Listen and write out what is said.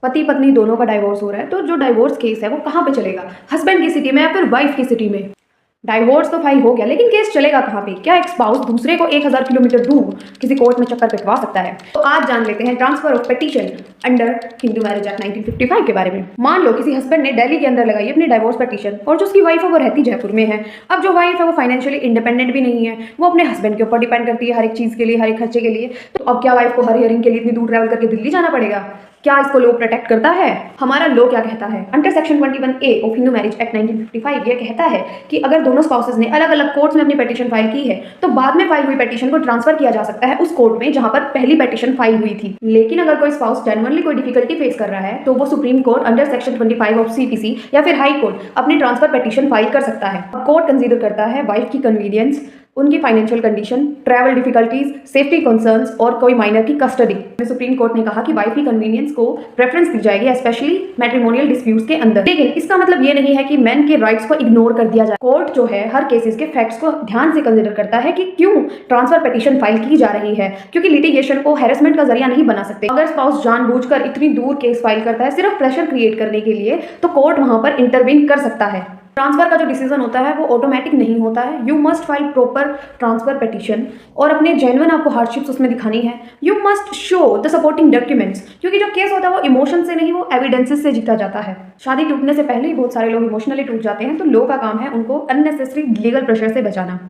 पति पत्नी दोनों का डाइवोर्स हो रहा है, तो जो डाइवोर्स केस है वो कहाँ पे चलेगा? हस्बैंड की सिटी में या फिर वाइफ की सिटी में? डाइवोर्स तो फाइल हो गया, लेकिन केस चलेगा कहाँ पे? क्या एक स्पाउस दूसरे को 1000 किलोमीटर दूर किसी कोर्ट में चक्कर कटवा सकता है? तो आज जान लेते हैं transfer of petition under Hindu marriage act 1955 के बारे में। मान लो किसी हस्बैंड ने दिल्ली के अंदर लगाई अपनी डाइवोर्स पिटीशन, और जो उसकी वाइफ है वो रहती जयपुर में है। अब जो वाइफ है वो फाइनेंशियली इंडिपेंडेंट भी नहीं है, वो अपने हस्बैंड के ऊपर डिपेंड करती है हर एक चीज के लिए, हर एक खर्चे के लिए। तो अब क्या वाइफ को हर हियरिंग के लिए इतनी दूर ट्रैवल करके दिल्ली जाना पड़ेगा? क्या इसको लॉ प्रोटेक्ट करता है? हमारा लॉ क्या कहता है? Under section 21A of Hindu marriage act 1955 ये कहता है कि अगर दोनों स्पाउसेस ने अलग अलग कोर्ट्स में अपनी पिटीशन फाइल की है, तो बाद में फाइल हुई पिटीशन को ट्रांसफर किया जा सकता है उस कोर्ट में जहां पर पहली पिटीशन फाइल हुई थी। लेकिन अगर कोई स्पाउस जेन्युइनली कोई डिफिकल्टी फेस कर रहा है, तो वो supreme court under section 25 of CPC या फिर हाई कोर्ट अपनी ट्रांसफर पिटीशन फाइल कर सकता है। कोर्ट कंसीडर करता है वाइफ की कन्वीनियंस, उनकी financial condition, travel difficulties, safety concerns और कोई माइनर की कस्टडी। सुप्रीम कोर्ट ने कहा कि वाइफ की कन्वीनियंस को प्रेफरेंस दी जाएगी, स्पेशली मैट्रिमोनियल डिस्प्यूट्स के अंदर। लेकिन इसका मतलब ये नहीं है कि मेन के राइट्स को इग्नोर कर दिया जाए। कोर्ट जो है हर केसेस के फैक्ट्स को ध्यान से कंसीडर करता है कि क्यों ट्रांसफर पिटीशन फाइल की जा रही है, क्योंकि लिटिगेशन को हैरेसमेंट का जरिया नहीं बना सकते। अगर स्पाउस जानबूझकर इतनी दूर केस फाइल करता है सिर्फ प्रेशर क्रिएट करने के लिए, तो कोर्ट वहां पर इंटरवीन कर सकता है। ट्रांसफर का जो डिसीजन होता है वो ऑटोमेटिक नहीं होता है। You must file proper transfer petition और अपने जेन्युइन आपको हार्डशिप्स उसमें दिखानी है। You must show the supporting documents, क्योंकि जो केस होता है वो इमोशन से नहीं, वो एविडेंसेस से जीता जाता है। शादी टूटने से पहले ही बहुत सारे लोग इमोशनली टूट जाते हैं, तो लॉ का काम है उनको अननेसेसरी लीगल प्रेशर से बचाना।